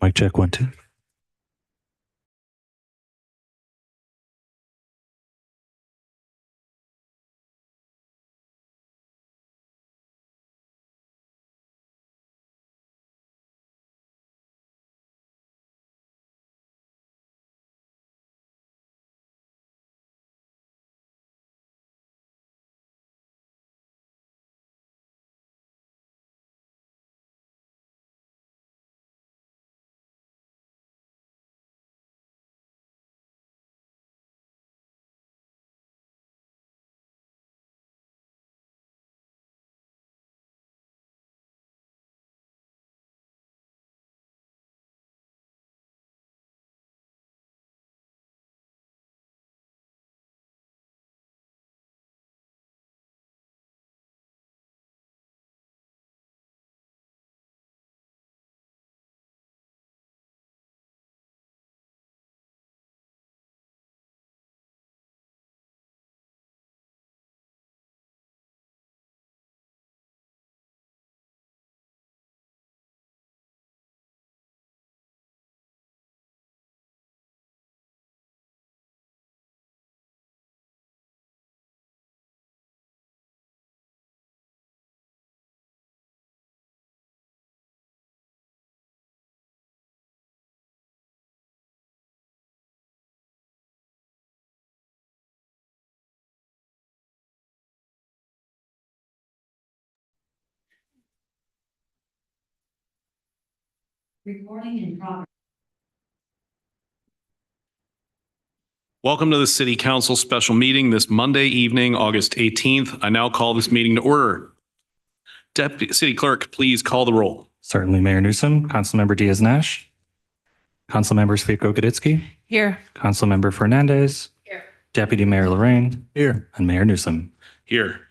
Mic check 1, 2. Welcome to the City Council special meeting this Monday evening, August 18th. I now call this meeting to order. Deputy City Clerk, please call the roll. Certainly, Mayor Newsom, Councilmember Diaz-Nash, Councilmember Sviatko-Goditsky, Here. Councilmember Fernandez, Here. Deputy Mayor Lorraine, Here. and Mayor Newsom. Here.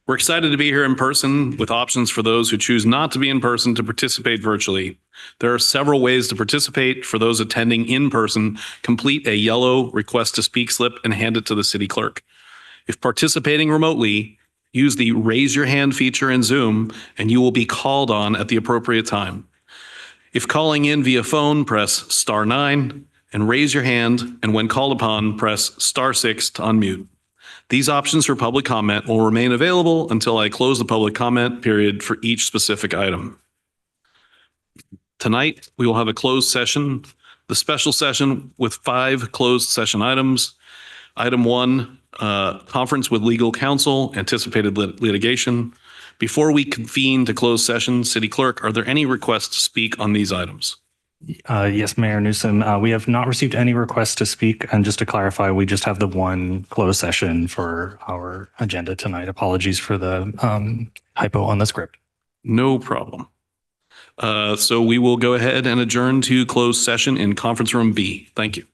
We're excited to be here in person with options for those who choose not to be in person to participate virtually. There are several ways to participate. For those attending in person, complete a yellow request to speak slip and hand it to the city clerk. If participating remotely, use the raise your hand feature in Zoom and you will be called on at the appropriate time. If calling in via phone, press *9 and raise your hand, and when called upon, press *6 to unmute. These options for public comment will remain available until I close the public comment period for each specific item. Tonight, we will have a closed session, the special session with 5 closed session items. Item 1, conference with legal counsel, anticipated litigation. Before we convene to close session, City Clerk, are there any requests to speak on these items? Yes, Mayor Newsom, we have not received any requests to speak. And just to clarify, we just have the one closed session for our agenda tonight. Apologies for the typo on the script. No problem. So we will go ahead and adjourn to closed session in conference room B. Thank you.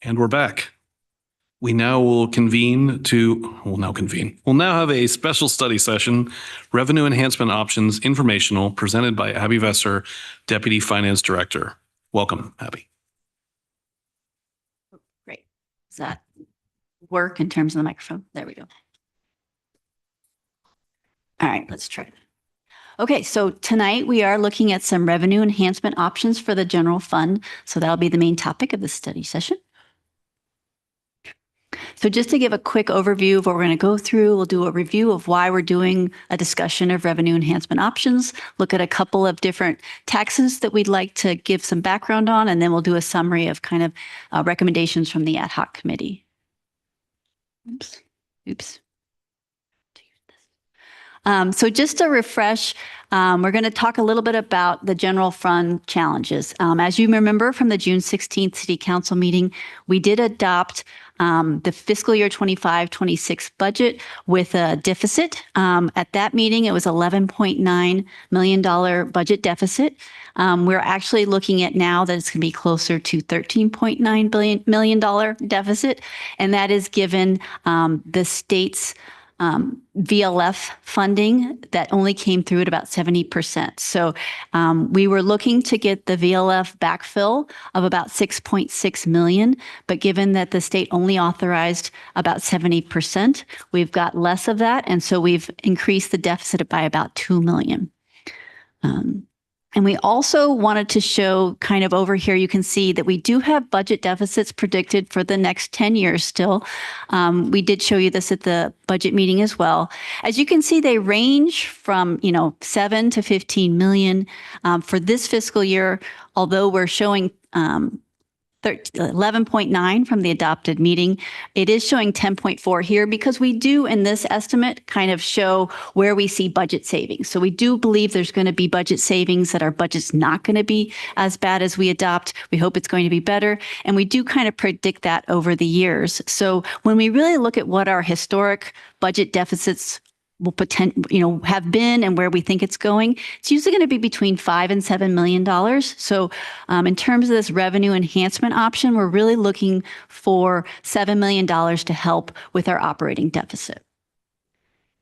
And we're back. We'll now have a special study session, Revenue Enhancement Options Informational, presented by Abby Vesser, Deputy Finance Director. Welcome, Abby. Great. Does that work in terms of the microphone? There we go. All right, let's try that. Okay, so tonight we are looking at some revenue enhancement options for the general fund. So that'll be the main topic of the study session. So just to give a quick overview of what we're going to go through, we'll do a review of why we're doing a discussion of revenue enhancement options, look at a couple of different taxes that we'd like to give some background on, and then we'll do a summary of kind of recommendations from the ad hoc committee. Oops. So just to refresh, we're going to talk a little bit about the general fund challenges. As you remember from the June 16th City Council meeting, we did adopt the fiscal year 25-26 budget with a deficit. At that meeting, it was $11.9 million budget deficit. We're actually looking at now that it's going to be closer to $13.9 million deficit, and that is given the state's VLF funding that only came through at about 70%. So we were looking to get the VLF backfill of about 6.6 million, but given that the state only authorized about 70%, we've got less of that. And so we've increased the deficit by about 2 million. And we also wanted to show kind of over here, you can see that we do have budget deficits predicted for the next 10 years still. We did show you this at the budget meeting as well. As you can see, they range from, 7 to 15 million for this fiscal year, although we're showing 11.9 from the adopted meeting. It is showing 10.4 here because we do in this estimate kind of show where we see budget savings. So we do believe there's going to be budget savings, that our budget's not going to be as bad as we adopt. We hope it's going to be better. And we do kind of predict that over the years. So when we really look at what our historic budget deficits will have been and where we think it's going, it's usually going to be between $5 and $7 million. So in terms of this revenue enhancement option, we're really looking for $7 million to help with our operating deficit.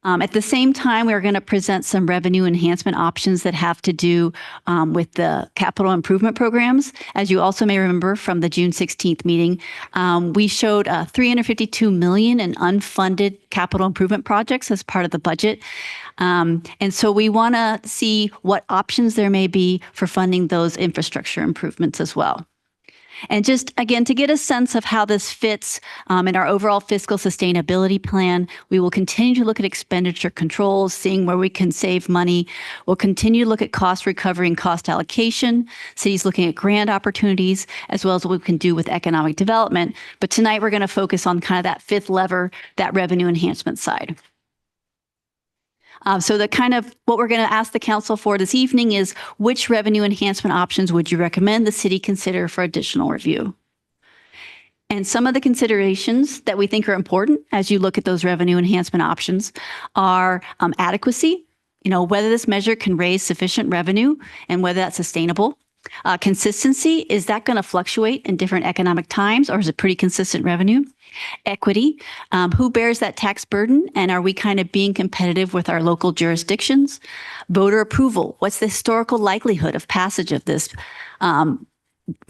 At the same time, we're going to present some revenue enhancement options that have to do with the capital improvement programs. As you also may remember from the June 16th meeting, we showed $352 million in unfunded capital improvement projects as part of the budget. And so we want to see what options there may be for funding those infrastructure improvements as well. And just, again, to get a sense of how this fits in our overall fiscal sustainability plan, we will continue to look at expenditure controls, seeing where we can save money. We'll continue to look at cost recovery and cost allocation, cities looking at grant opportunities, as well as what we can do with economic development. But tonight, we're going to focus on kind of that fifth lever, that revenue enhancement side. So the kind of what we're going to ask the council for this evening is, which revenue enhancement options would you recommend the city consider for additional review? And some of the considerations that we think are important as you look at those revenue enhancement options are adequacy, whether this measure can raise sufficient revenue and whether that's sustainable. Consistency, is that going to fluctuate in different economic times, or is it pretty consistent revenue? Equity, who bears that tax burden, and are we kind of being competitive with our local jurisdictions? Voter approval, what's the historical likelihood of passage of this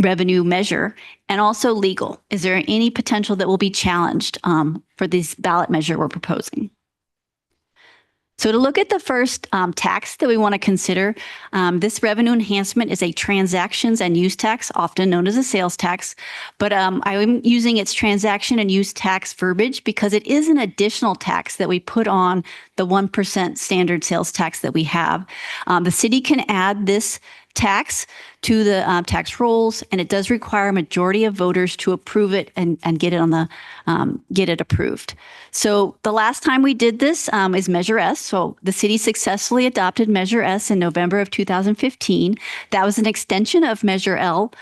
revenue measure? And also legal, is there any potential that will be challenged for this ballot measure we're proposing? So to look at the first tax that we want to consider, this revenue enhancement is a transactions and use tax, often known as a sales tax. But I'm using its transaction and use tax verbiage because it is an additional tax that we put on the 1% standard sales tax that we have. The city can add this tax to the tax rolls, and it does require a majority of voters to approve it and get it on the get it approved. So the last time we did this is Measure S. So the city successfully adopted Measure S in November of 2015. That was an extension of Measure L,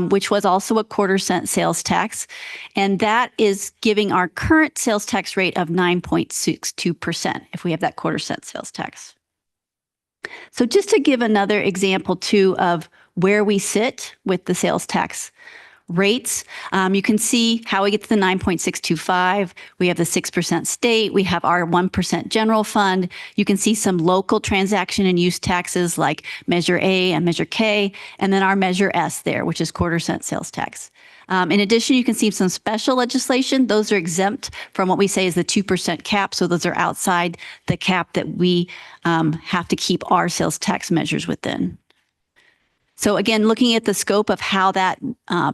which was also a 1/4 sales tax, and that is giving our current sales tax rate of 9.62% if we have that 1/4 sales tax. So just to give another example too of where we sit with the sales tax rates. You can see how we get to the 9.625. We have the 6% state. We have our 1% general fund. You can see some local transaction and use taxes like Measure A and Measure K, and then our Measure S there, which is quarter-cent sales tax. In addition, you can see some special legislation. Those are exempt from what we say is the 2% cap. So those are outside the cap that we have to keep our sales tax measures within. So again, looking at the scope of how that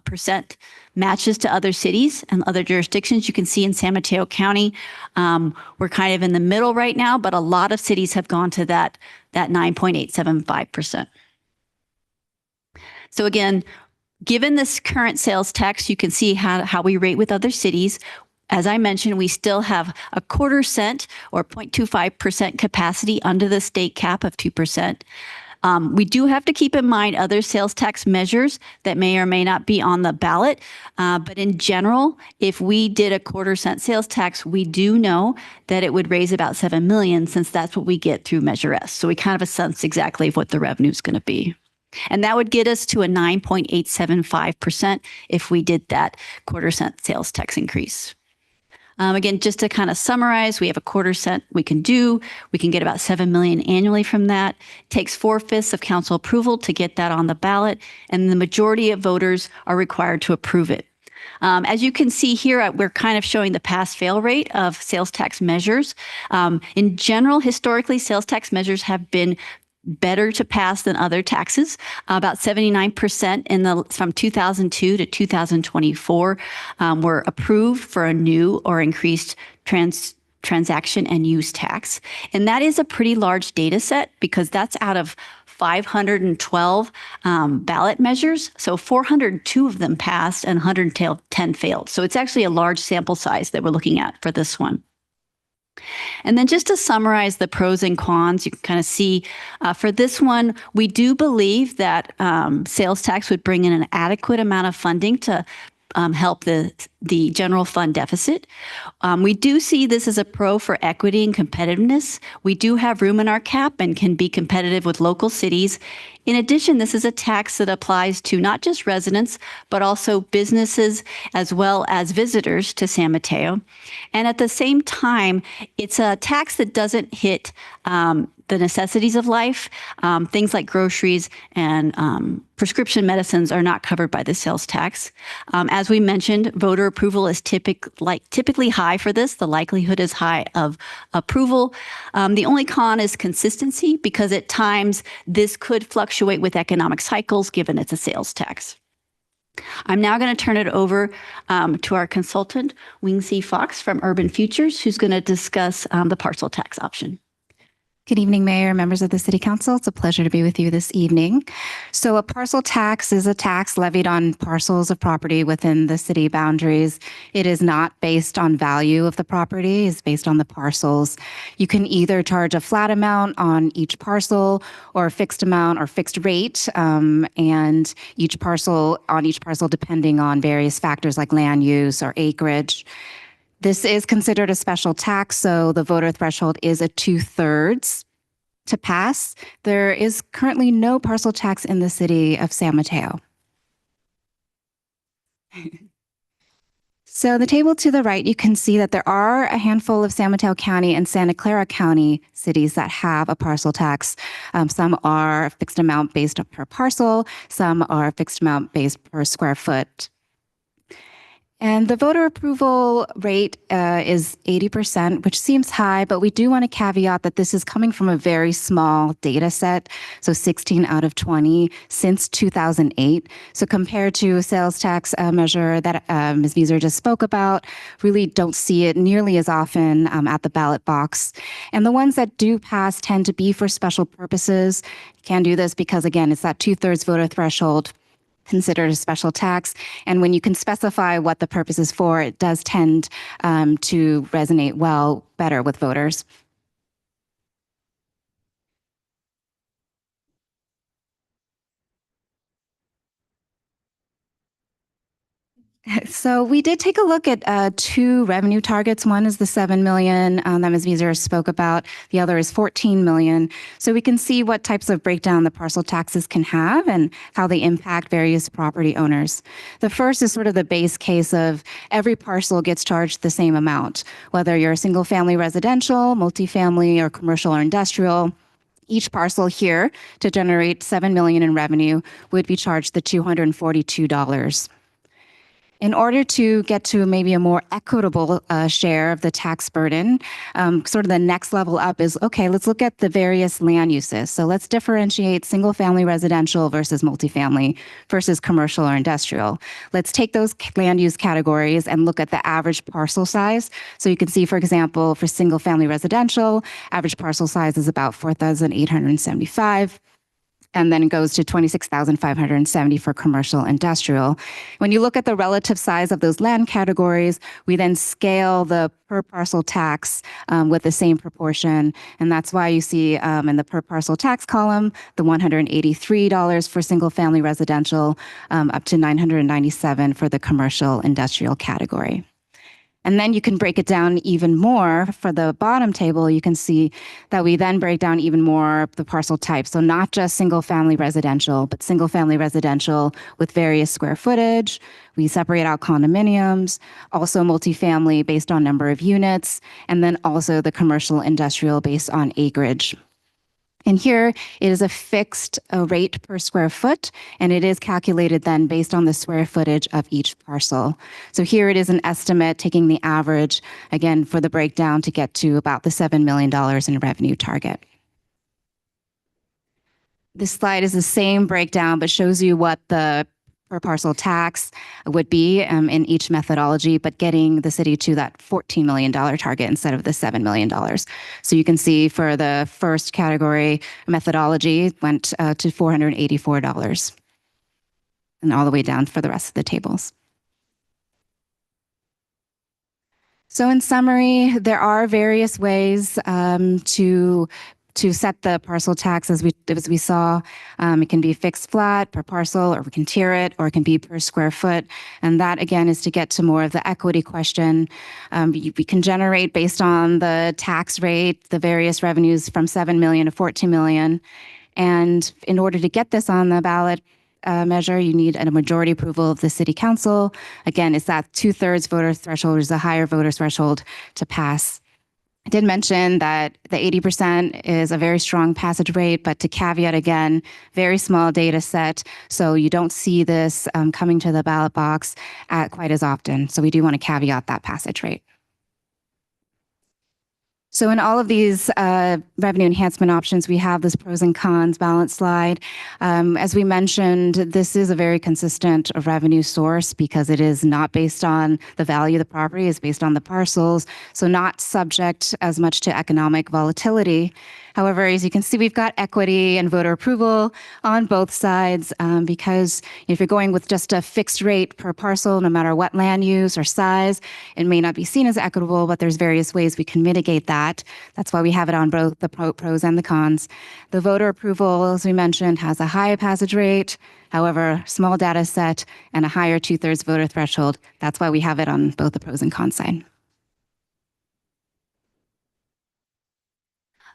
percent matches to other cities and other jurisdictions, you can see in San Mateo County, we're kind of in the middle right now, but a lot of cities have gone to that 9.875%. So again, given this current sales tax, you can see how we rate with other cities. As I mentioned, we still have a quarter cent or 0.25% capacity under the state cap of 2%. We do have to keep in mind other sales tax measures that may or may not be on the ballot. But in general, if we did a quarter-cent sales tax, we do know that it would raise about $7 million, since that's what we get through Measure S. So we kind of have a sense exactly of what the revenue is going to be. And that would get us to a 9.875% if we did that quarter-cent sales tax increase. Again, just to kind of summarize, we have a quarter cent we can do. We can get about $7 million annually from that. It takes 4/5 of council approval to get that on the ballot, and the majority of voters are required to approve it. As you can see here, we're kind of showing the pass-fail rate of sales tax measures. In general, historically, sales tax measures have been better to pass than other taxes. About 79% from 2002 to 2024 were approved for a new or increased transaction and use tax. And that is a pretty large data set, because that's out of 512 ballot measures. So 402 of them passed and 110 failed. So it's actually a large sample size that we're looking at for this one. And then just to summarize the pros and cons, you can kind of see for this one, we do believe that sales tax would bring in an adequate amount of funding to help the general fund deficit. We do see this as a pro for equity and competitiveness. We do have room in our cap and can be competitive with local cities. In addition, this is a tax that applies to not just residents, but also businesses as well as visitors to San Mateo. And at the same time, it's a tax that doesn't hit the necessities of life. Things like groceries and prescription medicines are not covered by the sales tax. As we mentioned, voter approval is typically high for this. The likelihood is high of approval. The only con is consistency, because at times this could fluctuate with economic cycles, given it's a sales tax. I'm now going to turn it over to our consultant, Wing C. Fox from Urban Futures, who's going to discuss the parcel tax option. Good evening, Mayor, members of the City Council. It's a pleasure to be with you this evening. So a parcel tax is a tax levied on parcels of property within the city boundaries. It is not based on value of the property, it's based on the parcels. You can either charge a flat amount on each parcel or a fixed amount or fixed rate, and each parcel depending on various factors like land use or acreage. This is considered a special tax, so the voter threshold is a 2/3 to pass. There is currently no parcel tax in the city of San Mateo. So the table to the right, you can see that there are a handful of San Mateo County and Santa Clara County cities that have a parcel tax. Some are a fixed amount based per parcel, some are a fixed amount based per square foot. And the voter approval rate is 80%, which seems high, but we do want to caveat that this is coming from a very small data set, so 16 out of 20 since 2008. So compared to a sales tax measure that Ms. Vieser just spoke about, really don't see it nearly as often at the ballot box. And the ones that do pass tend to be for special purposes. Can do this because, again, it's that 2/3 voter threshold, considered a special tax. And when you can specify what the purpose is for, it does tend to resonate better with voters. So we did take a look at two revenue targets. One is the 7 million that Ms. Vieser spoke about. The other is 14 million. So we can see what types of breakdown the parcel taxes can have and how they impact various property owners. The first is sort of the base case of every parcel gets charged the same amount, whether you're a single family residential, multifamily, or commercial or industrial. Each parcel here to generate 7 million in revenue would be charged the $242. In order to get to maybe a more equitable share of the tax burden, sort of the next level up is, okay, let's look at the various land uses. So let's differentiate single family residential versus multifamily versus commercial or industrial. Let's take those land use categories and look at the average parcel size. So you can see, for example, for single family residential, average parcel size is about 4,875. And then it goes to 26,570 for commercial industrial. When you look at the relative size of those land categories, we then scale the per parcel tax with the same proportion. And that's why you see in the per parcel tax column, the $183 for single family residential, up to $997 for the commercial industrial category. And then you can break it down even more. For the bottom table, you can see that we then break down even more the parcel types. So not just single family residential, but single family residential with various square footage. We separate out condominiums, also multifamily based on number of units, and then also the commercial industrial based on acreage. And here it is a fixed rate per square foot, and it is calculated then based on the square footage of each parcel. So here it is an estimate taking the average, again, for the breakdown to get to about the $7 million in revenue target. This slide is the same breakdown, but shows you what the per parcel tax would be in each methodology, but getting the city to that $14 million target instead of the $7 million. So you can see for the first category methodology went to $484 and all the way down for the rest of the tables. So in summary, there are various ways to set the parcel tax as we saw. It can be fixed flat per parcel, or we can tier it, or it can be per square foot. And that, again, is to get to more of the equity question. We can generate based on the tax rate, the various revenues from 7 million to 14 million. And in order to get this on the ballot measure, you need a majority approval of the city council. Again, it's that 2/3 voter threshold, is a higher voter threshold to pass. I did mention that the 80% is a very strong passage rate, but to caveat again, very small data set, so you don't see this coming to the ballot box quite as often. So we do want to caveat that passage rate. So in all of these revenue enhancement options, we have this pros and cons balance slide. As we mentioned, this is a very consistent revenue source because it is not based on the value of the property, it's based on the parcels, so not subject as much to economic volatility. However, as you can see, we've got equity and voter approval on both sides because if you're going with just a fixed rate per parcel, no matter what land use or size, it may not be seen as equitable, but there's various ways we can mitigate that. That's why we have it on both the pros and the cons. The voter approval, as we mentioned, has a high passage rate, however, small data set and a higher 2/3 voter threshold. That's why we have it on both the pros and cons side.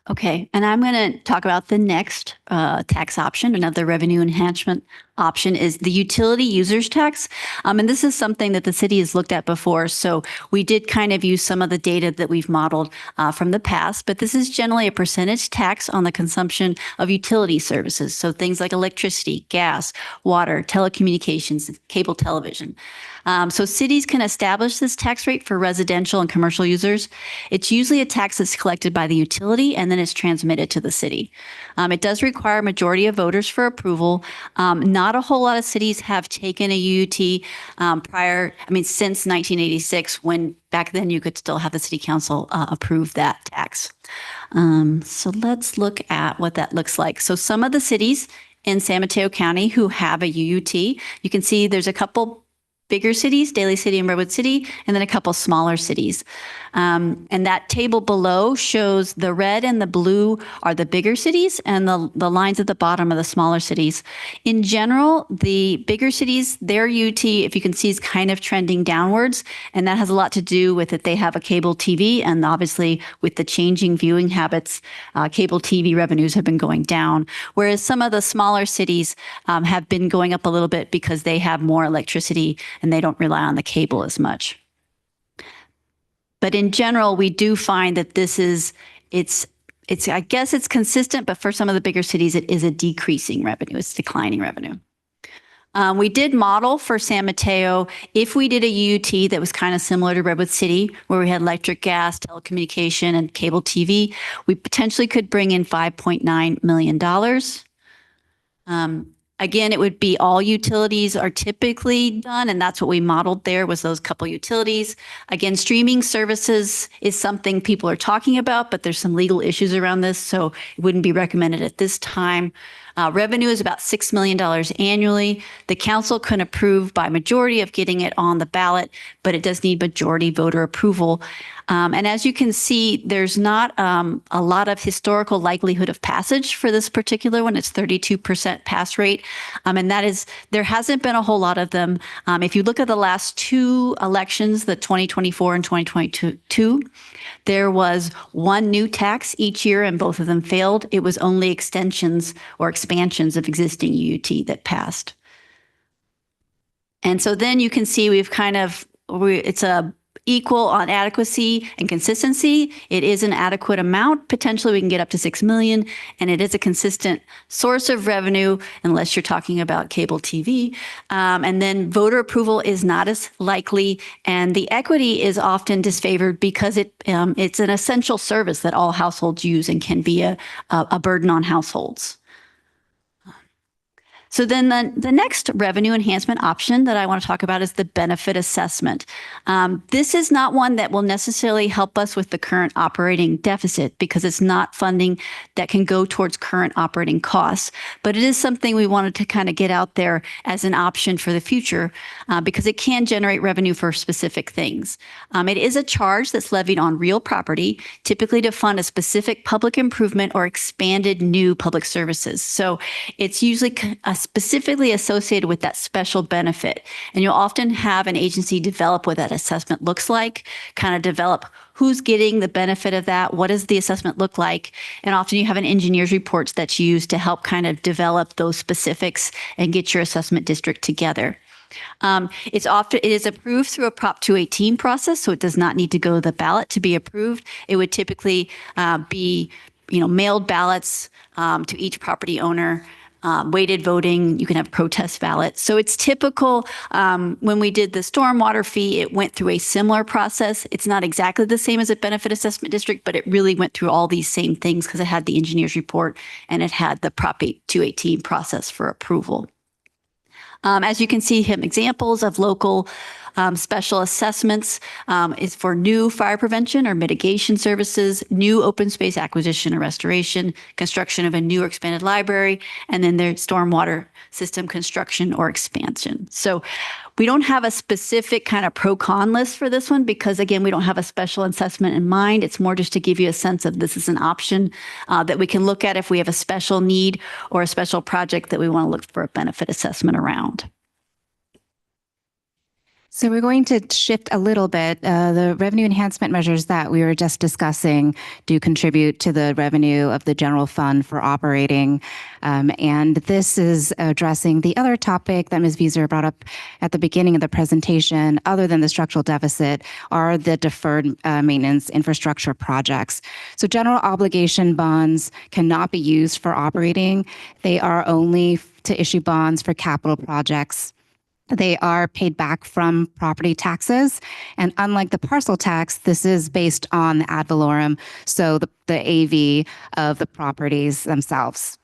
Okay, and I'm going to talk about the next tax option. Another revenue enhancement option is the utility users tax. And this is something that the city has looked at before. So we did kind of use some of the data that we've modeled from the past, but this is generally a percentage tax on the consumption of utility services. So things like electricity, gas, water, telecommunications, cable television. So cities can establish this tax rate for residential and commercial users. It's usually a tax that's collected by the utility and then it's transmitted to the city. It does require a majority of voters for approval. Not a whole lot of cities have taken a UUT since 1986, when back then you could still have the city council approve that tax. So let's look at what that looks like. So some of the cities in San Mateo County who have a UUT, you can see there's a couple bigger cities, Daly City and Redwood City, and then a couple smaller cities. And that table below shows the red and the blue are the bigger cities, and the lines at the bottom are the smaller cities. In general, the bigger cities, their UT, if you can see, is kind of trending downwards, and that has a lot to do with that they have a cable TV, and obviously with the changing viewing habits, cable TV revenues have been going down, whereas some of the smaller cities have been going up a little bit because they have more electricity and they don't rely on the cable as much. But in general, we do find that I guess it's consistent, but for some of the bigger cities, it is a decreasing revenue. It's declining revenue. We did model for San Mateo if we did a UT that was kind of similar to Redwood City, where we had electric, gas, telecommunication, and cable TV, we potentially could bring in $5.9 million. Again, it would be all utilities are typically done, and that's what we modeled there was those couple utilities. Again, streaming services is something people are talking about, but there's some legal issues around this, so it wouldn't be recommended at this time. Revenue is about $6 million annually. The council can approve by majority of getting it on the ballot, but it does need majority voter approval. And as you can see, there's not a lot of historical likelihood of passage for this particular one. It's 32% pass rate. And that is, there hasn't been a whole lot of them. If you look at the last two elections, the 2024 and 2022, there was one new tax each year and both of them failed. It was only extensions or expansions of existing UUT that passed. And so then you can see it's a equal on adequacy and consistency. It is an adequate amount. Potentially we can get up to 6 million, and it is a consistent source of revenue unless you're talking about cable TV. And then voter approval is not as likely, and the equity is often disfavored because it's an essential service that all households use and can be a burden on households. So then the next revenue enhancement option that I want to talk about is the benefit assessment. This is not one that will necessarily help us with the current operating deficit because it's not funding that can go towards current operating costs, but it is something we wanted to kind of get out there as an option for the future because it can generate revenue for specific things. It is a charge that's levied on real property, typically to fund a specific public improvement or expanded new public services. So it's usually specifically associated with that special benefit. And you'll often have an agency develop what that assessment looks like, kind of develop who's getting the benefit of that, what does the assessment look like, and often you have an engineer's reports that's used to help kind of develop those specifics and get your assessment district together. It is approved through a Prop 218 process, so it does not need to go to the ballot to be approved. It would typically be, mailed ballots to each property owner. Weighted voting, you can have protest ballots. So it's typical. When we did the stormwater fee, it went through a similar process. It's not exactly the same as a benefit assessment district, but it really went through all these same things because it had the engineer's report and it had the Prop 218 process for approval. As you can see, examples of local special assessments is for new fire prevention or mitigation services, new open space acquisition or restoration, construction of a new or expanded library, and then their stormwater system construction or expansion. So we don't have a specific kind of pro-con list for this one because, again, we don't have a special assessment in mind. It's more just to give you a sense of this is an option that we can look at if we have a special need or a special project that we want to look for a benefit assessment around. So we're going to shift a little bit. The revenue enhancement measures that we were just discussing do contribute to the revenue of the general fund for operating. And this is addressing the other topic that Ms. Vieser brought up at the beginning of the presentation, other than the structural deficit, are the deferred maintenance infrastructure projects. So general obligation bonds cannot be used for operating. They are only to issue bonds for capital projects. They are paid back from property taxes. And unlike the parcel tax, this is based on the ad valorem, so the AV of the properties themselves.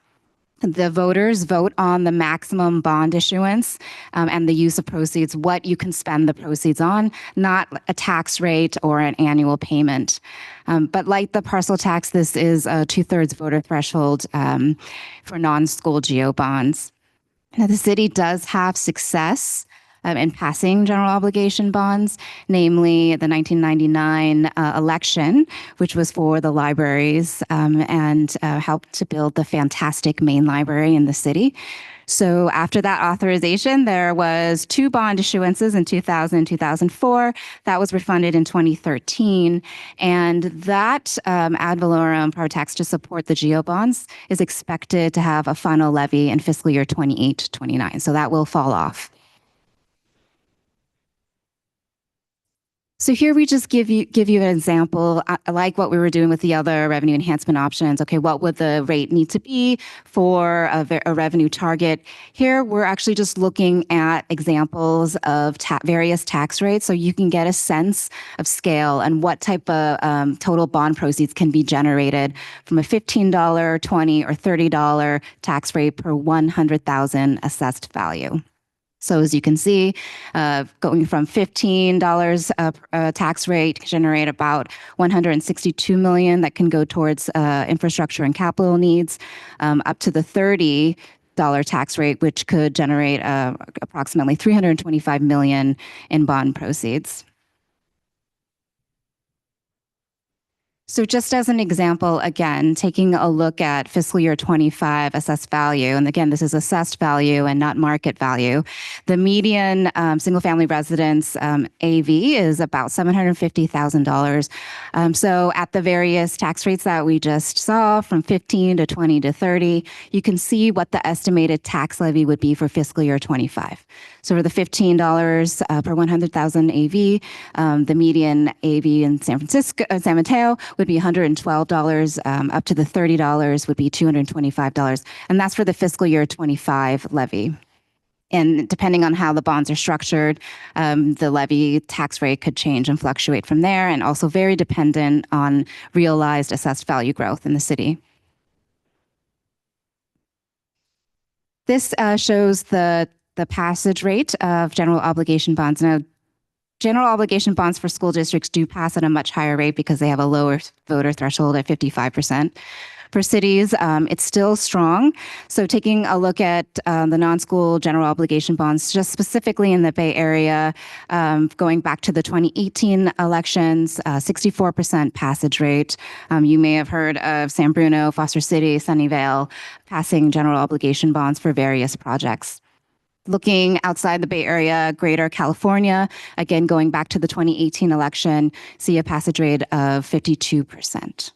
The voters vote on the maximum bond issuance and the use of proceeds, what you can spend the proceeds on, not a tax rate or an annual payment. But like the parcel tax, this is a 2/3 voter threshold for non-school GO bonds. Now, the city does have success in passing general obligation bonds, namely the 1999 election, which was for the libraries and helped to build the fantastic main library in the city. So after that authorization, there was 2 bond issuances in 2000 and 2004. That was refunded in 2013. And that ad valorem power tax to support the GEO bonds is expected to have a final levy in fiscal year 28-29. So that will fall off. So here we just give you an example, like what we were doing with the other revenue enhancement options. Okay, what would the rate need to be for a revenue target? Here we're actually just looking at examples of various tax rates, so you can get a sense of scale and what type of total bond proceeds can be generated from a $15, $20, or $30 tax rate per 100,000 assessed value. So as you can see, going from $15 tax rate can generate about $162 million that can go towards infrastructure and capital needs, up to the $30 tax rate, which could generate approximately $325 million in bond proceeds. So just as an example, again, taking a look at fiscal year 25 assessed value, and again, this is assessed value and not market value. The median single-family residence AV is about $750,000. So at the various tax rates that we just saw, from 15 to 20 to 30, you can see what the estimated tax levy would be for fiscal year 25. So for the $15 per 100,000 AV, the median AV in San Mateo would be $112, up to the $30 would be $225. And that's for the fiscal year 25 levy. And depending on how the bonds are structured, the levy tax rate could change and fluctuate from there, and also very dependent on realized assessed value growth in the city. This shows the passage rate of general obligation bonds. Now, general obligation bonds for school districts do pass at a much higher rate because they have a lower voter threshold at 55%. For cities, it's still strong. So taking a look at the non-school general obligation bonds, just specifically in the Bay Area, going back to the 2018 elections, 64% passage rate. You may have heard of San Bruno, Foster City, Sunnyvale passing general obligation bonds for various projects. Looking outside the Bay Area, Greater California, again, going back to the 2018 election, see a passage rate of 52%.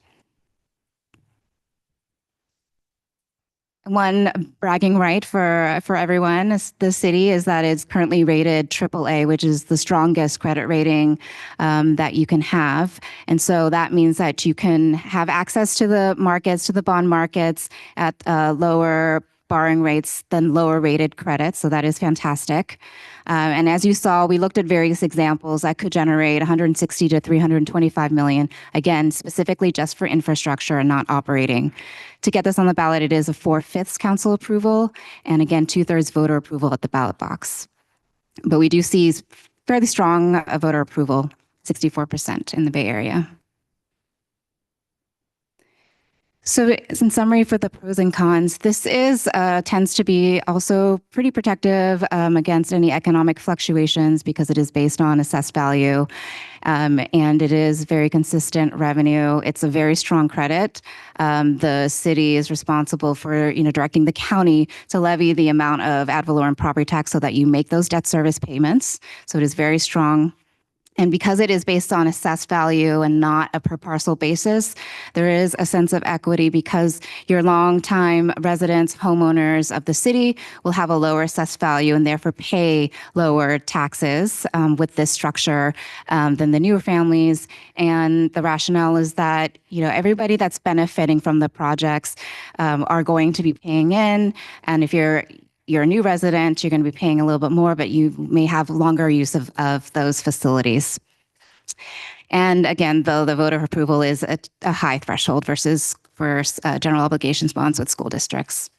One bragging right for everyone, the city, is that it's currently rated AAA, which is the strongest credit rating that you can have. And so that means that you can have access to the markets, to the bond markets at lower borrowing rates than lower rated credits. So that is fantastic. And as you saw, we looked at various examples that could generate 160 to 325 million, again, specifically just for infrastructure and not operating. To get this on the ballot, it is a 4/5 council approval, and again, 2/3 voter approval at the ballot box. But we do see fairly strong voter approval, 64% in the Bay Area. So in summary, for the pros and cons, this tends to be also pretty protective against any economic fluctuations because it is based on assessed value, and it is very consistent revenue. It's a very strong credit. The city is responsible for directing the county to levy the amount of ad valorem property tax so that you make those debt service payments. So it is very strong. And because it is based on assessed value and not a per parcel basis, there is a sense of equity because your longtime residents, homeowners of the city will have a lower assessed value and therefore pay lower taxes with this structure than the newer families. And the rationale is that everybody that's benefiting from the projects are going to be paying in, and if you're a new resident, you're going to be paying a little bit more, but you may have longer use of those facilities. And again, though the voter approval is a high threshold versus for general obligations bonds with school districts.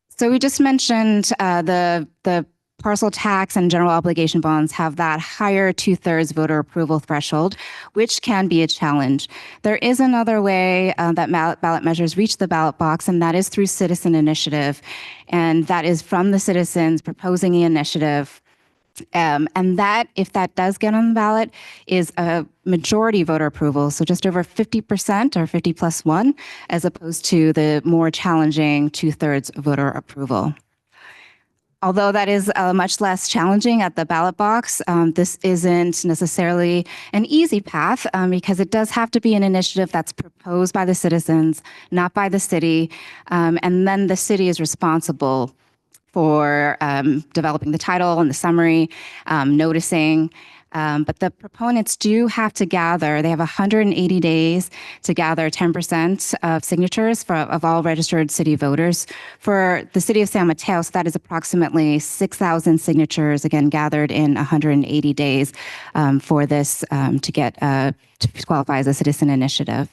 So we just mentioned the parcel tax and general obligation bonds have that higher 2/3 voter approval threshold, which can be a challenge. There is another way that ballot measures reach the ballot box, and that is through citizen initiative. And that is from the citizens proposing the initiative. And that, if that does get on the ballot, is a majority voter approval, so just over 50% or 50+1, as opposed to the more challenging 2/3 voter approval. Although that is much less challenging at the ballot box, this isn't necessarily an easy path because it does have to be an initiative that's proposed by the citizens, not by the city, and then the city is responsible for developing the title and the summary, noticing. But the proponents do have to gather, they have 180 days to gather 10% of signatures of all registered city voters. For the city of San Mateo, so that is approximately 6,000 signatures, again, gathered in 180 days for this to get to qualify as a citizen initiative.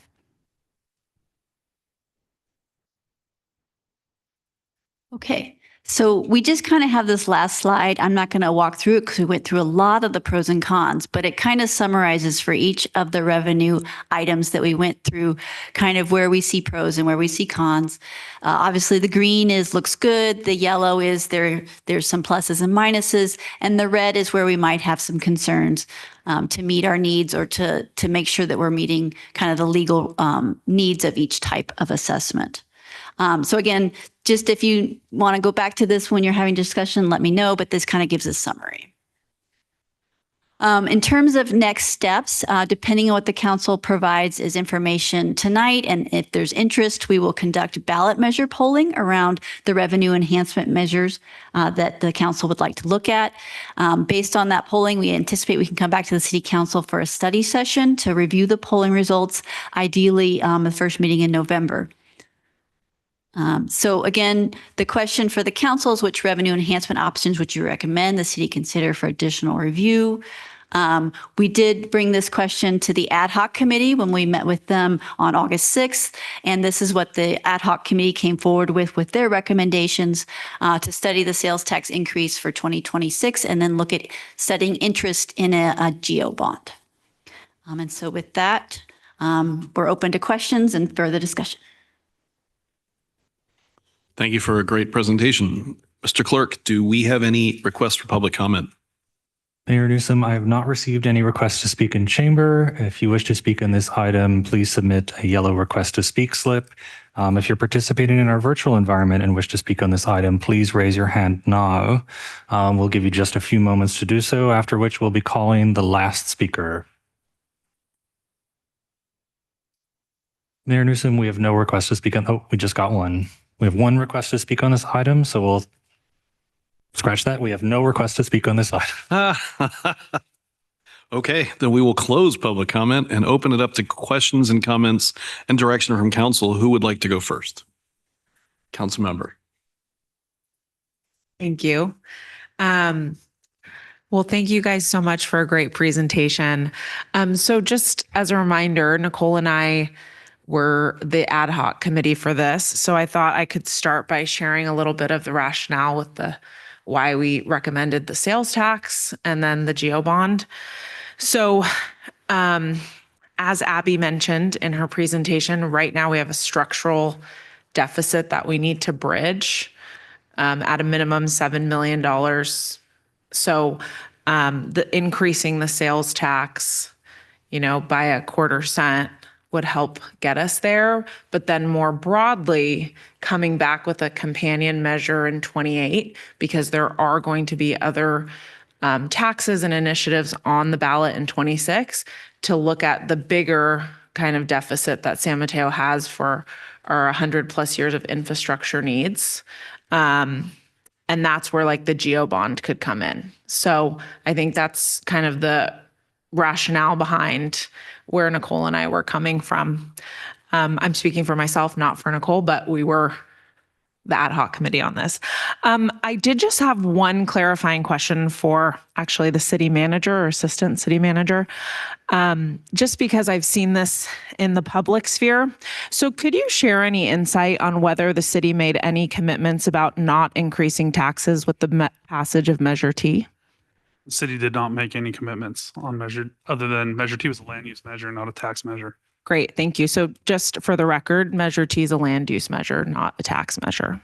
Okay. So we just kind of have this last slide. I'm not going to walk through it because we went through a lot of the pros and cons, but it kind of summarizes for each of the revenue items that we went through, kind of where we see pros and where we see cons. Obviously, the green looks good. The yellow is there's some pluses and minuses, and the red is where we might have some concerns to meet our needs or to make sure that we're meeting kind of the legal needs of each type of assessment. So again, just if you want to go back to this when you're having discussion, let me know, but this kind of gives a summary. In terms of next steps, depending on what the council provides as information tonight, and if there's interest, we will conduct ballot measure polling around the revenue enhancement measures that the council would like to look at. Based on that polling, we anticipate we can come back to the city council for a study session to review the polling results, ideally the first meeting in November. So again, the question for the council is which revenue enhancement options would you recommend the city consider for additional review? We did bring this question to the ad hoc committee when we met with them on August 6th, and this is what the ad hoc committee came forward with their recommendations to study the sales tax increase for 2026 and then look at setting interest in a GO bond. And so with that, we're open to questions and further discussion. Thank you for a great presentation. Mr. Clerk, do we have any requests for public comment? Mayor Newsom, I have not received any requests to speak in chamber. If you wish to speak on this item, please submit a yellow request to speak slip. If you're participating in our virtual environment and wish to speak on this item, please raise your hand now. We'll give you just a few moments to do so, after which we'll be calling the last speaker. Mayor Newsom, we have no request to speak on, oh, we just got one. We have one request to speak on this item, so we'll scratch that. We have no request to speak on this item. Okay, then we will close public comment and open it up to questions and comments and direction from council. Who would like to go first? Council member. Thank you. Well, thank you guys so much for a great presentation. So just as a reminder, Nicole and I were the ad hoc committee for this. So I thought I could start by sharing a little bit of the rationale with why we recommended the sales tax and then the GO bond. So as Abby mentioned in her presentation, right now we have a structural deficit that we need to bridge at a minimum $7 million. So the increasing the sales tax, by a 1/4 cent would help get us there. But then more broadly, coming back with a companion measure in 28, because there are going to be other taxes and initiatives on the ballot in 26 to look at the bigger kind of deficit that San Mateo has for our 100+ years of infrastructure needs. And that's where like the GO bond could come in. So I think that's kind of the rationale behind where Nicole and I were coming from. I'm speaking for myself, not for Nicole, but we were the ad hoc committee on this. I did just have one clarifying question for actually the city manager or assistant city manager, just because I've seen this in the public sphere. So could you share any insight on whether the city made any commitments about not increasing taxes with the passage of Measure T? The city did not make any commitments on Measure, other than Measure T was a land use measure, not a tax measure. Great, thank you. So just for the record, Measure T is a land use measure, not a tax measure.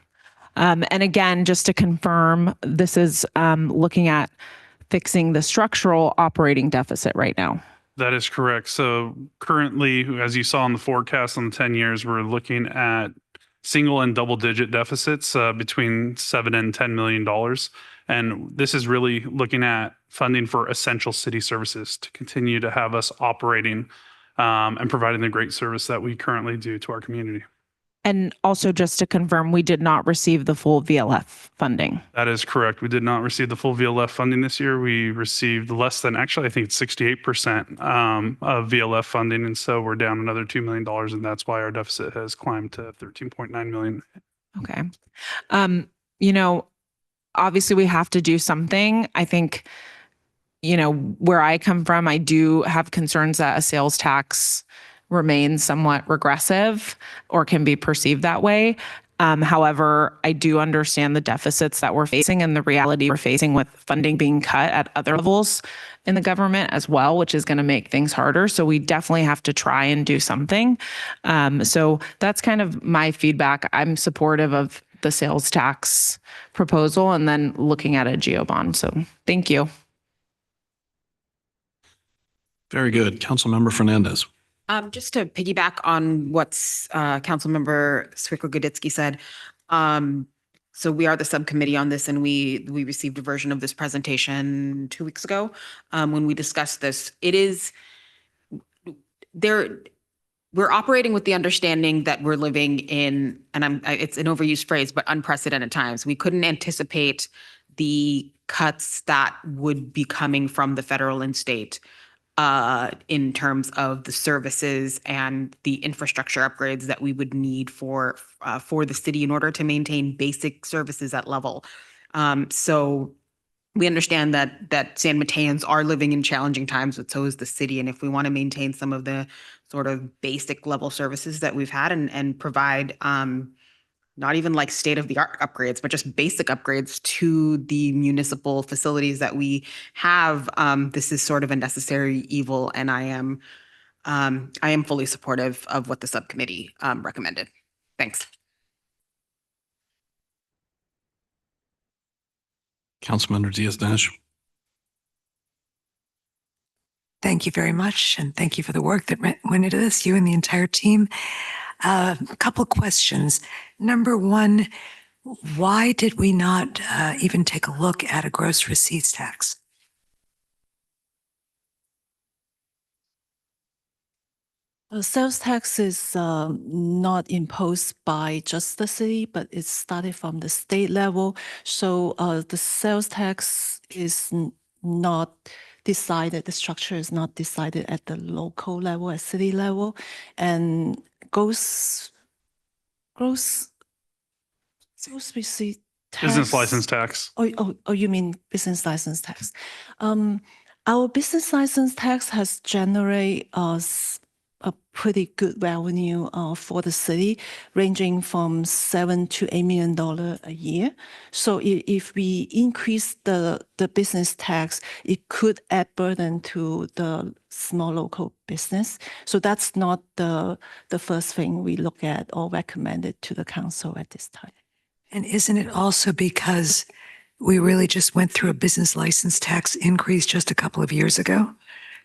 And again, just to confirm, this is looking at fixing the structural operating deficit right now. That is correct. So currently, as you saw in the forecast on the 10 years, we're looking at single and double digit deficits between $7 and $10 million. And this is really looking at funding for essential city services to continue to have us operating and providing the great service that we currently do to our community. And also just to confirm, we did not receive the full VLF funding. That is correct. We did not receive the full VLF funding this year. We received less than, actually, I think it's 68% of VLF funding. And so we're down another $2 million. And that's why our deficit has climbed to 13.9 million. Okay. You know, obviously we have to do something. I think, you know, where I come from, I do have concerns that a sales tax remains somewhat regressive or can be perceived that way. However, I do understand the deficits that we're facing and the reality we're facing with funding being cut at other levels in the government as well, which is going to make things harder. So we definitely have to try and do something. So that's kind of my feedback. I'm supportive of the sales tax proposal and then looking at a GEO bond. So thank you. Very good. Councilmember Fernandez. Just to piggyback on what Councilmember Swickler-Goditsky said. So we are the subcommittee on this, and we received a version of this presentation 2 weeks ago when we discussed this. It is there. We're operating with the understanding that we're living in, and it's an overused phrase, but unprecedented times. We couldn't anticipate the cuts that would be coming from the federal and state in terms of the services and the infrastructure upgrades that we would need for the city in order to maintain basic services at level. So we understand that San Mateans are living in challenging times, but so is the city. And if we want to maintain some of the sort of basic level services that we've had and provide not even like state-of-the-art upgrades, but just basic upgrades to the municipal facilities that we have. This is sort of a necessary evil, and I am fully supportive of what the subcommittee recommended. Thanks. Councilmember Diaz-Dash. Thank you very much, and thank you for the work that went into this, you and the entire team. A couple of questions. Number one, why did we not even take a look at a gross receipts tax? Sales tax is not imposed by just the city, but it started from the state level. So the sales tax is not decided, the structure is not decided at the local level, at city level, and gross receipt tax. Business license tax. Oh, you mean business license tax? Our business license tax has generated a pretty good revenue for the city, ranging from $7 to $8 million a year. So if we increase the business tax, it could add burden to the small local business. So that's not the first thing we look at or recommend it to the council at this time. And isn't it also because we really just went through a business license tax increase just a couple of years ago?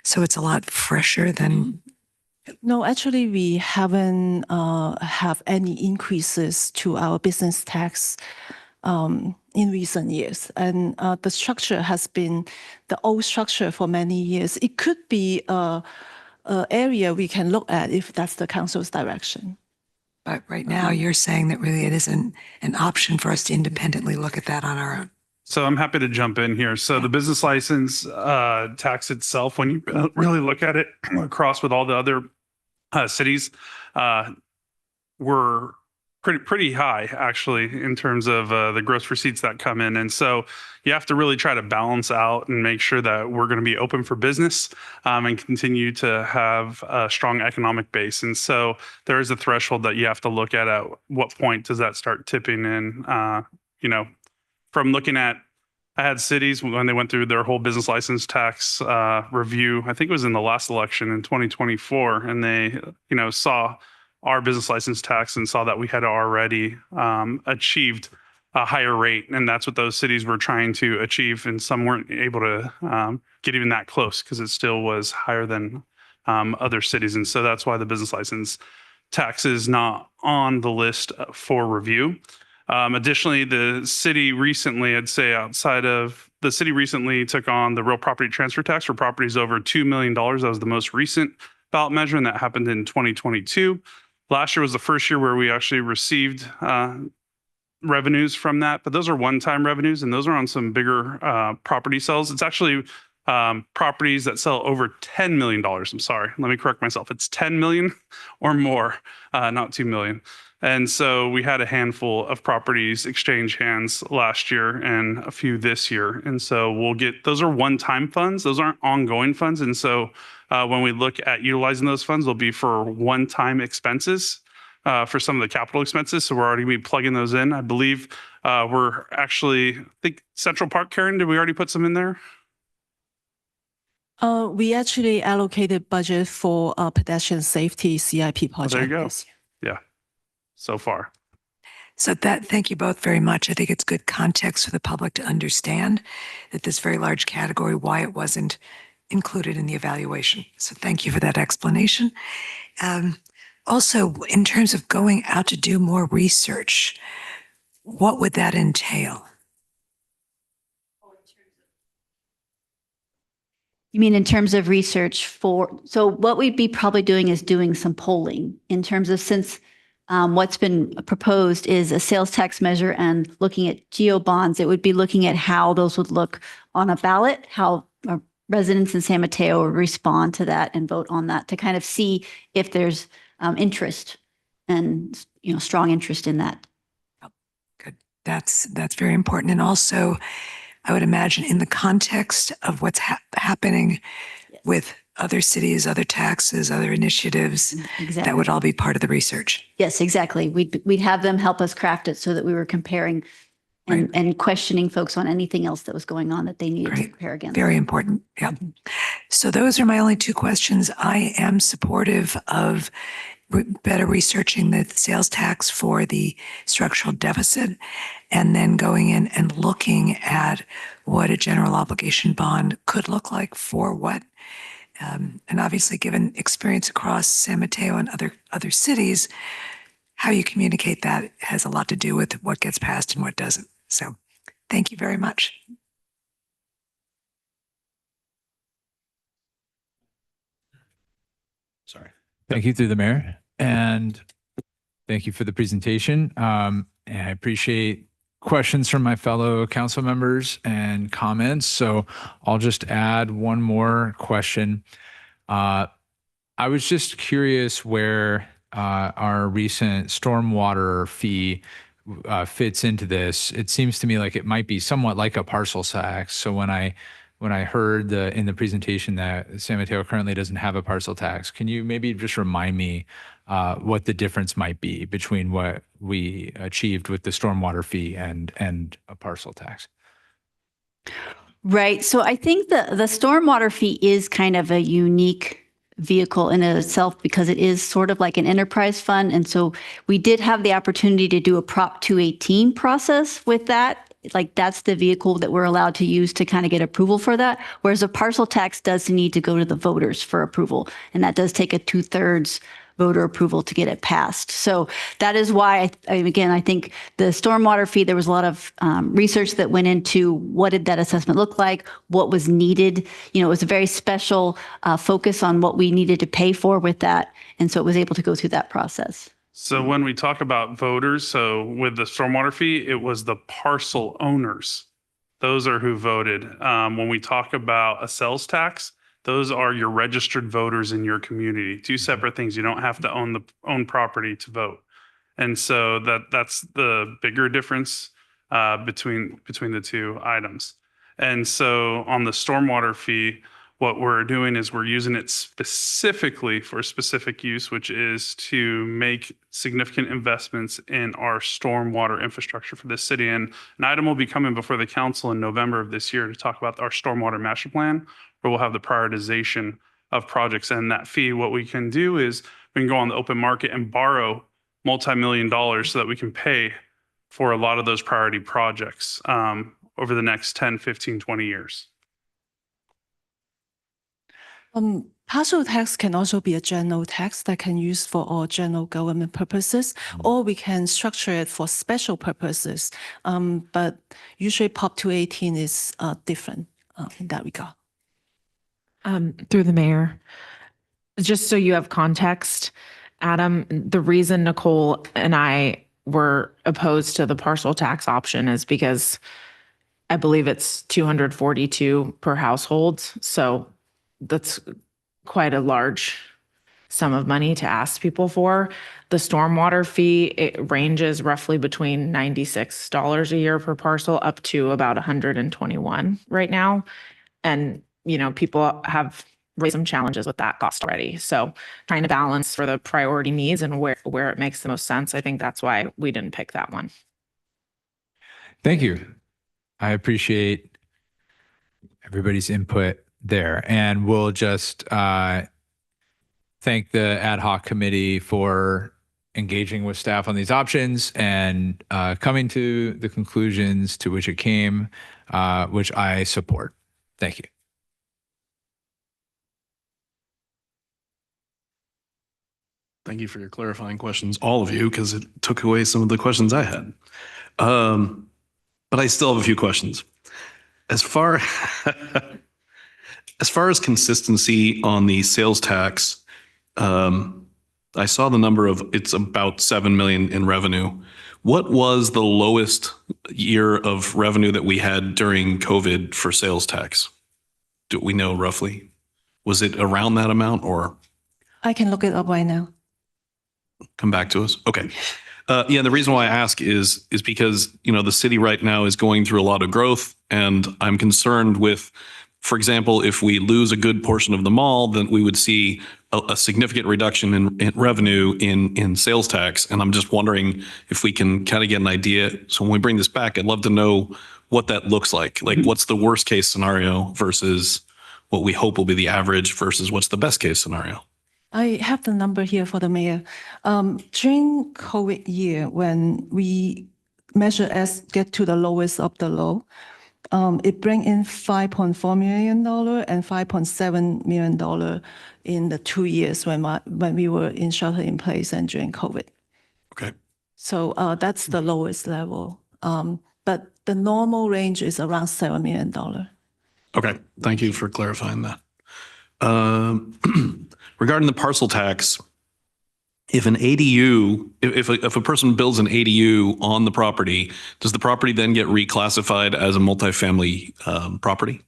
So it's a lot fresher than... No, actually, we haven't have any increases to our business tax in recent years. And the structure has been the old structure for many years. It could be an area we can look at if that's the council's direction. But right now, you're saying that really it isn't an option for us to independently look at that on our own. So I'm happy to jump in here. So the business license tax itself, when you really look at it across with all the other cities, we're pretty high actually in terms of the gross receipts that come in. And so you have to really try to balance out and make sure that we're going to be open for business and continue to have a strong economic base. And so there is a threshold that you have to look at what point does that start tipping in, from looking at, I had cities when they went through their whole business license tax review, I think it was in the last election in 2024, and they, saw our business license tax and saw that we had already achieved a higher rate. And that's what those cities were trying to achieve. And some weren't able to get even that close because it still was higher than other cities. And so that's why the business license tax is not on the list for review. Additionally, the city recently, I'd say outside of the city recently took on the real property transfer tax for properties over $2 million. That was the most recent ballot measure, and that happened in 2022. Last year was the first year where we actually received revenues from that, but those are one-time revenues, and those are on some bigger property sales. It's actually properties that sell over $10 million. I'm sorry, let me correct myself. It's 10 million or more, not 2 million. And so we had a handful of properties exchange hands last year and a few this year. And so those are one-time funds. Those aren't ongoing funds. And so when we look at utilizing those funds, they'll be for one-time expenses for some of the capital expenses. So we're already be plugging those in. I believe we're actually, I think Central Park, Karen, did we already put some in there? We actually allocated budget for pedestrian safety CIP project. There you go. this year. Yeah, so far. So thank you both very much. I think it's good context for the public to understand that this very large category, why it wasn't included in the evaluation. So thank you for that explanation. Also, in terms of going out to do more research, what would that entail? You mean in terms of research so what we'd be probably doing is doing some polling in terms of, since what's been proposed is a sales tax measure and looking at geo bonds, it would be looking at how those would look on a ballot, how residents in San Mateo would respond to that and vote on that to kind of see if there's interest and, strong interest in that. Good. That's very important. And also, I would imagine in the context of what's happening with other cities, other taxes, other initiatives, Exactly. that would all be part of the research. Yes, exactly. We'd have them help us craft it so that we were comparing and questioning folks on anything else that was going on that they needed to compare against. Very important. Yeah. So those are my only two questions. I am supportive of better researching the sales tax for the structural deficit and then going in and looking at what a general obligation bond could look like for what. And obviously, given experience across San Mateo and other cities, how you communicate that has a lot to do with what gets passed and what doesn't. So thank you very much. Sorry. Thank you through the mayor, and thank you for the presentation. And I appreciate questions from my fellow council members and comments. So I'll just add one more question. I was just curious where our recent stormwater fee fits into this. It seems to me like it might be somewhat like a parcel tax. So when I heard in the presentation that San Mateo currently doesn't have a parcel tax, can you maybe just remind me what the difference might be between what we achieved with the stormwater fee and a parcel tax? Right. So I think the stormwater fee is kind of a unique vehicle in itself because it is sort of like an enterprise fund. And so we did have the opportunity to do a Prop 218 process with that. Like that's the vehicle that we're allowed to use to kind of get approval for that. Whereas a parcel tax does need to go to the voters for approval. And that does take a 2/3 voter approval to get it passed. So that is why, I think the stormwater fee, there was a lot of research that went into what did that assessment look like, what was needed. It was a very special focus on what we needed to pay for with that. And so it was able to go through that process. So when we talk about voters, so with the stormwater fee, it was the parcel owners. Those are who voted. When we talk about a sales tax, those are your registered voters in your community. Two separate things. You don't have to own property to vote. And so that's the bigger difference between the two items. And so on the stormwater fee, what we're doing is we're using it specifically for a specific use, which is to make significant investments in our stormwater infrastructure for this city. And an item will be coming before the council in November of this year to talk about our stormwater master plan, where we'll have the prioritization of projects. And that fee, what we can do is we can go on the open market and borrow multi-million dollars so that we can pay for a lot of those priority projects over the next 10, 15, 20 years. Partial tax can also be a general tax that can use for all general government purposes, or we can structure it for special purposes. But usually Prop 218 is different in that regard. Through the mayor, just so you have context, Adam, the reason Nicole and I were opposed to the parcel tax option is because I believe it's 242 per household. So that's quite a large sum of money to ask people for. The stormwater fee, it ranges roughly between $96 a year per parcel up to about 121 right now. And, you know, people have raised some challenges with that cost already. So trying to balance for the priority needs and where it makes the most sense. I think that's why we didn't pick that one. Thank you. I appreciate everybody's input there. And we'll just thank the ad hoc committee for engaging with staff on these options and coming to the conclusions to which it came, which I support. Thank you. Thank you for your clarifying questions, all of you, because it took away some of the questions I had. But I still have a few questions. As far as consistency on the sales tax, I saw the number of it's about 7 million in revenue. What was the lowest year of revenue that we had during COVID for sales tax? Do we know roughly? Was it around that amount or? I can look it up right now. Come back to us. Okay. Yeah, the reason why I ask is because, you know, the city right now is going through a lot of growth, and I'm concerned with, for example, if we lose a good portion of the mall, then we would see a significant reduction in revenue in sales tax. And I'm just wondering if we can kind of get an idea. So when we bring this back, I'd love to know what that looks like. Like, what's the worst case scenario versus what we hope will be the average versus what's the best case scenario? I have the number here for the mayor. During COVID year, when we measure as get to the lowest of the low, it bring in $5.4 million and $5.7 million in the 2 years when we were in shelter in place and during COVID. Okay. So that's the lowest level. But the normal range is around $7 million. Okay. Thank you for clarifying that. Regarding the parcel tax, if an ADU, if a person builds an ADU on the property, does the property then get reclassified as a multifamily property?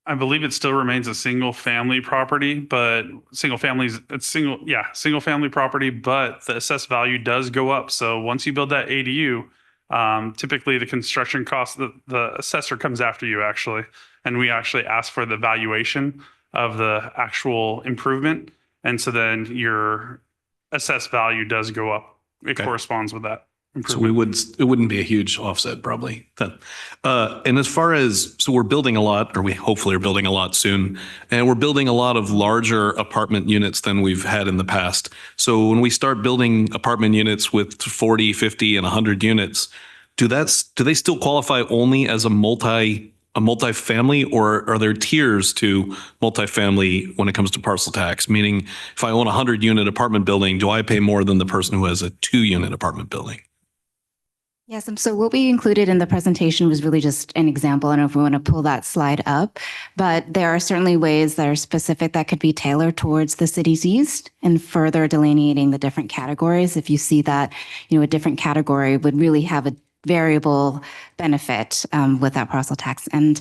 I believe it still remains a single family property, but single family property, but the assessed value does go up. So once you build that ADU, typically the construction cost, the assessor comes after you actually, and we actually ask for the valuation of the actual improvement. And so then your assessed value does go up. It corresponds with that improvement. So it wouldn't be a huge offset probably. And as far as, so we're building a lot, or we hopefully are building a lot soon, and we're building a lot of larger apartment units than we've had in the past. So when we start building apartment units with 40, 50, and 100 units, do they still qualify only as a multifamily, or are there tiers to multifamily when it comes to parcel tax? Meaning, if I own a 100-unit apartment building, do I pay more than the person who has a 2-unit apartment building? Yes, so what we included in the presentation was really just an example. I don't know if we want to pull that slide up, but there are certainly ways that are specific that could be tailored towards the city's east and further delineating the different categories. If you see that, you know, a different category would really have a variable benefit with that parcel tax. And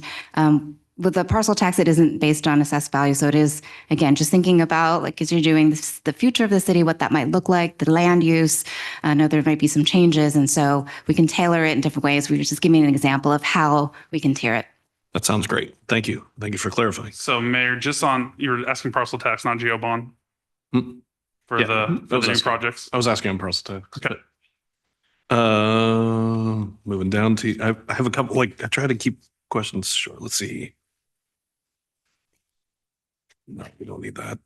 with the parcel tax, it isn't based on assessed value. So it is, again, just thinking about, like, as you're doing this, the future of the city, what that might look like, the land use. I know there might be some changes. And so we can tailor it in different ways. We were just giving an example of how we can tier it. That sounds great. Thank you. Thank you for clarifying. So Mayor, just on, you're asking parcel tax, not geo bond for Yeah, the I was new asking. projects? I was asking on parcel tax. Okay. Moving down to, I have a couple, like, I try to keep questions short. Let's see. No, we don't need that.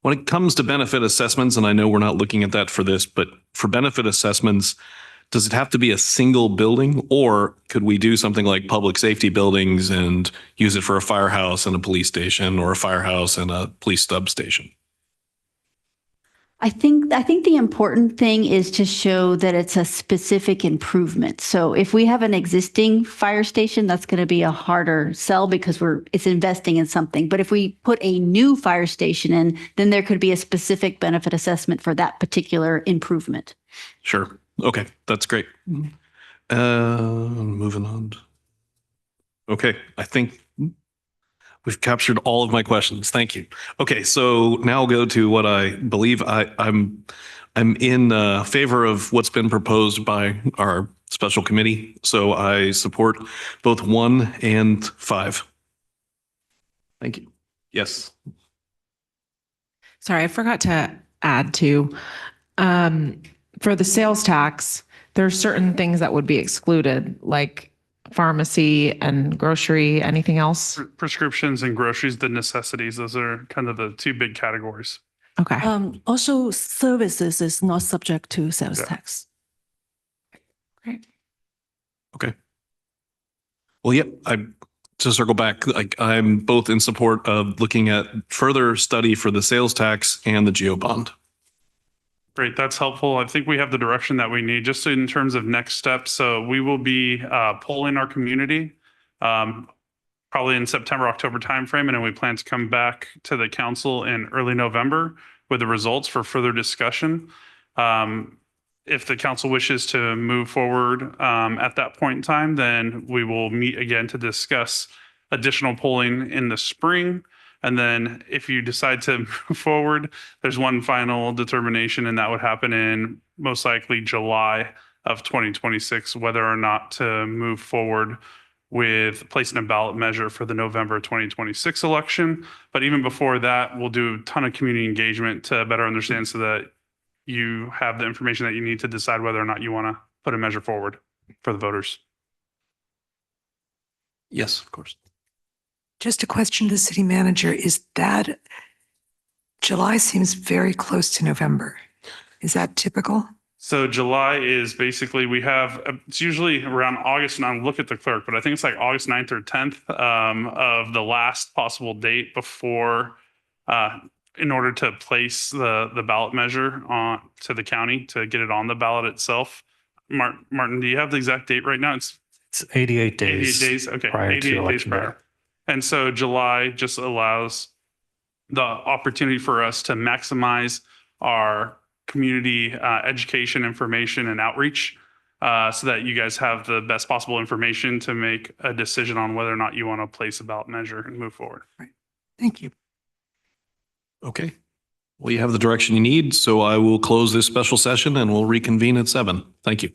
When it comes to benefit assessments, and I know we're not looking at that for this, but for benefit assessments, does it have to be a single building, or could we do something like public safety buildings and use it for a firehouse and a police station, or a firehouse and a police substation? I think the important thing is to show that it's a specific improvement. So if we have an existing fire station, that's going to be a harder sell because it's investing in something. But if we put a new fire station in, then there could be a specific benefit assessment for that particular improvement. Sure. Okay, that's great. Moving on. Okay, I think we've captured all of my questions. Thank you. Okay, so now I'll go to what I believe I'm in favor of what's been proposed by our special committee. So I support both 1 and 5. Thank you. Yes. Sorry, I forgot to add to, for the sales tax, there are certain things that would be excluded, like pharmacy and grocery. Anything else? Prescriptions and groceries, the necessities, those are kind of the two big categories. Okay. Also, services is not subject to sales Yeah. tax. Great. Okay. Well, yep. To circle back, like, I'm both in support of looking at further study for the sales tax and the geo bond. Great, that's helpful. I think we have the direction that we need just in terms of next steps. So we will be polling our community probably in September, October timeframe, and then we plan to come back to the council in early November with the results for further discussion. If the council wishes to move forward at that point in time, then we will meet again to discuss additional polling in the spring. And then if you decide to move forward, there's one final determination, and that would happen in most likely July of 2026, whether or not to move forward with placing a ballot measure for the November 2026 election. But even before that, we'll do a ton of community engagement to better understand so that you have the information that you need to decide whether or not you want to put a measure forward for the voters. Yes, of course. Just a question to the city manager, is that July seems very close to November. Is that typical? So July is basically, we have, it's usually around August, and I'll look at the clerk, but I think it's like August 9th or 10th of the last possible date before, in order to place the ballot measure on to the county to get it on the ballot itself. Martin, do you have the exact date right now? It's 88 days. 88 days. Okay. prior to 88 days election day. prior. And so July just allows the opportunity for us to maximize our community education, information, and outreach so that you guys have the best possible information to make a decision on whether or not you want to place a ballot measure and move forward. Thank you. Okay. Well, you have the direction you need, so I will close this special session and we'll reconvene at 7. Thank you.